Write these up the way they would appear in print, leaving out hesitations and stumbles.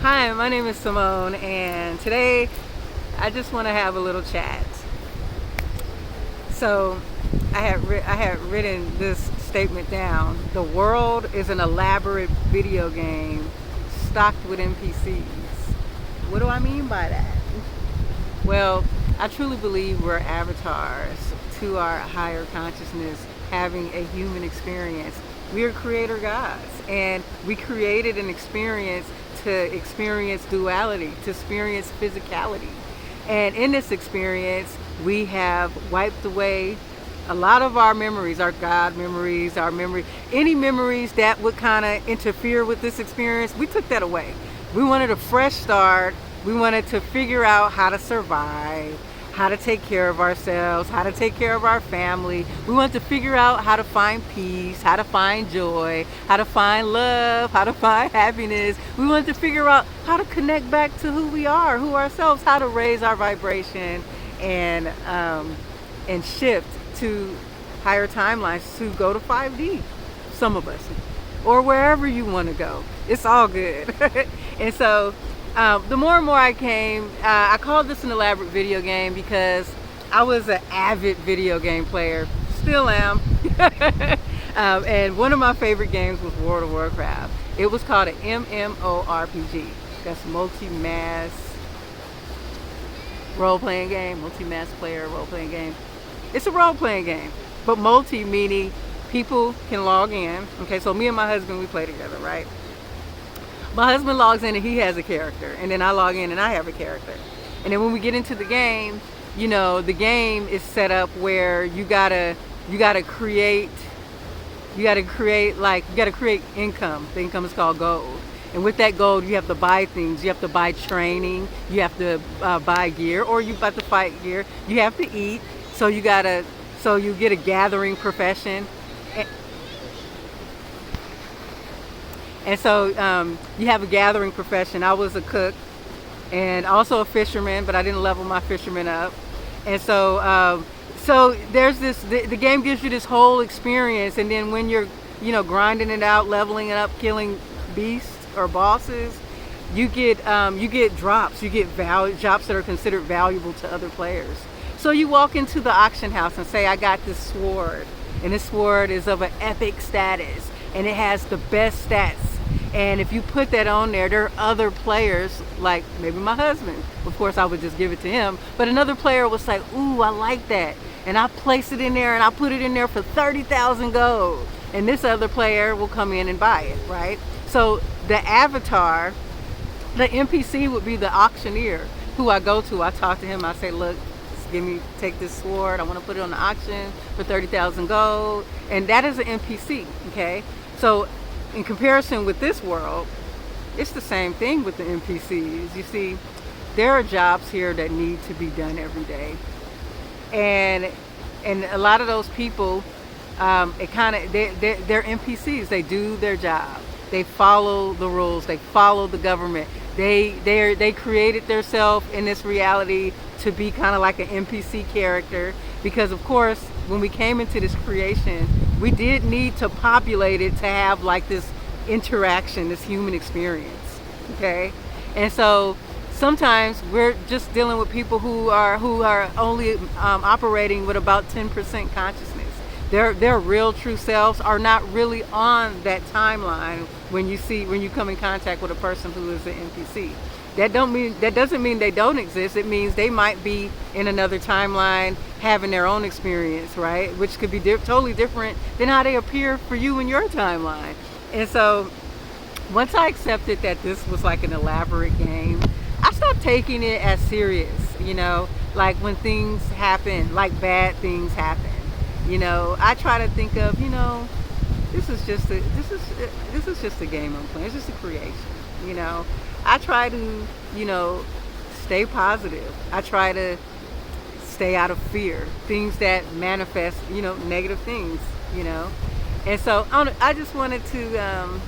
Hi, my name is Simone, and today I just want to have a little chat. So I had written this statement down. The world is an elaborate video game stocked with NPCs. What do I mean by that? Well, I truly believe we're avatars to our higher consciousness having a human experience. We are creator gods, and we created an experience to experience duality, to experience physicality. And in this experience, we have wiped away a lot of our memories, our God memories, any memories that would kind of interfere with this experience. We took that away. We wanted a fresh start. We wanted to figure out how to survive, how to take care of ourselves, how to take care of our family. We wanted to figure out how to find peace, how to find joy, how to find love, how to find happiness. We wanted to figure out how to connect back to who we are, who ourselves, how to raise our vibration and shift to higher timelines, to go to 5D, some of us, or wherever you want to go. It's all good. And so the more and more I came, I called this an elaborate video game because I was an avid video game player, still am. And one of my favorite games was World of Warcraft. It was called an MMORPG. That's multi-mass role-playing game, multi-mass player role-playing game. It's a role-playing game, but multi meaning people can log in. Okay, so me and my husband, we play together, right? My husband logs in and he has a character, and then I log in and I have a character. And then when we get into the game, you know, the game is set up where you gotta create income. The income is called gold. And with that gold, you have to buy things. You have to buy training. You have to buy gear, or you have to fight gear. You have to eat. So you get a gathering profession. And so you have a gathering profession. I was a cook and also a fisherman, but I didn't level my fisherman up. And so there's this, the game gives you this whole experience. And then when you're, grinding it out, leveling it up, killing beasts or bosses, you get drops. You get drops that are considered valuable to other players. So you walk into the auction house and say, I got this sword, and this sword is of an epic status, and it has the best stats. And if you put that on there, there are other players, like maybe my husband. Of course, I would just give it to him. But another player was like, ooh, I like that. And I place it in there, and I put it in there for 30,000 gold. And this other player will come in and buy it, right? So the avatar, the NPC would be the auctioneer who I go to. I talk to him. I say, look, take this sword. I want to put it on the auction for 30,000 gold. And that is an NPC, okay? So in comparison with this world, it's the same thing with the NPCs. You see, there are jobs here that need to be done every day. And a lot of those people, they're NPCs. They do their job. They follow the rules. They follow the government. They created themselves in this reality to be kind of like an NPC character, because of course when we came into this creation, we did need to populate it to have like this interaction, this human experience, okay? And so sometimes we're just dealing with people who are only operating with about 10% consciousness. Their real true selves are not really on that timeline when you come in contact with a person who is an NPC. That doesn't mean they don't exist. It means they might be in another timeline having their own experience, right? Which could be totally different than how they appear for you in your timeline. And so once I accepted that this was like an elaborate game, I stopped taking it as serious, like when things happen, like bad things happen. I try to think of, this is just a game I'm playing. It's just a creation, I try to, stay positive. I try to stay out of fear, things that manifest, negative things, And so I just wanted to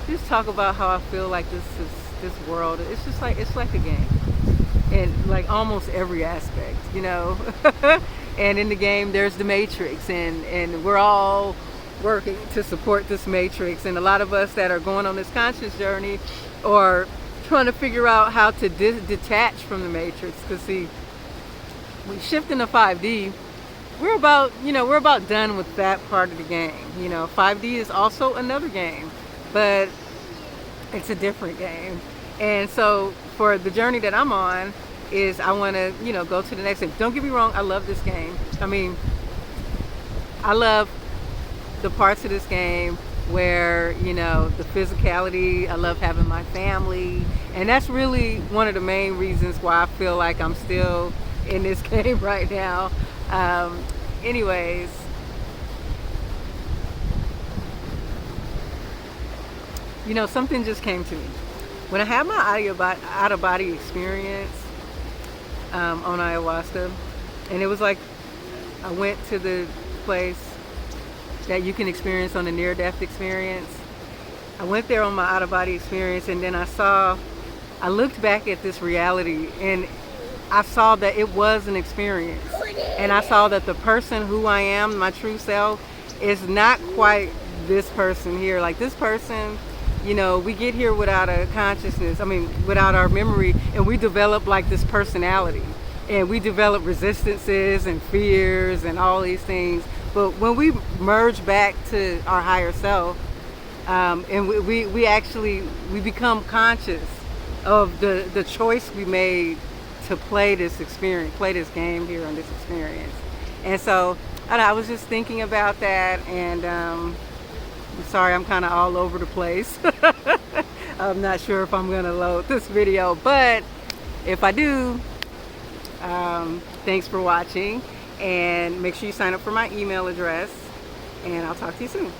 just talk about how I feel like this world. It's like a game, in like almost every aspect, And in the game, there's the matrix, and we're all working to support this matrix. And a lot of us that are going on this conscious journey or trying to figure out how to detach from the matrix. Because see, we shift into 5D. We're about done with that part of the game. 5D is also another game, but it's a different game. And so for the journey that I'm on is I want to, go to the next thing. Don't get me wrong, I love this game. I mean, I love the parts of this game where, the physicality, I love having my family. And that's really one of the main reasons why I feel like I'm still in this game right now. Anyways, something just came to me. When I had my out-of-body experience on ayahuasca, and it was like I went to the place that you can experience on a near-death experience. I went there on my out-of-body experience, and then I looked back at this reality, and I saw that it was an experience. And I saw that the person who I am, my true self, is not quite this person here. Like this person, we get here without a consciousness, without our memory, and we develop like this personality. And we develop resistances and fears and all these things. But when we merge back to our higher self, and we become conscious of the choice we made to play this experience, play this game here on this experience. And so I was just thinking about that, and I'm sorry I'm kind of all over the place. I'm not sure if I'm going to load this video, but if I do, thanks for watching, and make sure you sign up for my email address, and I'll talk to you soon.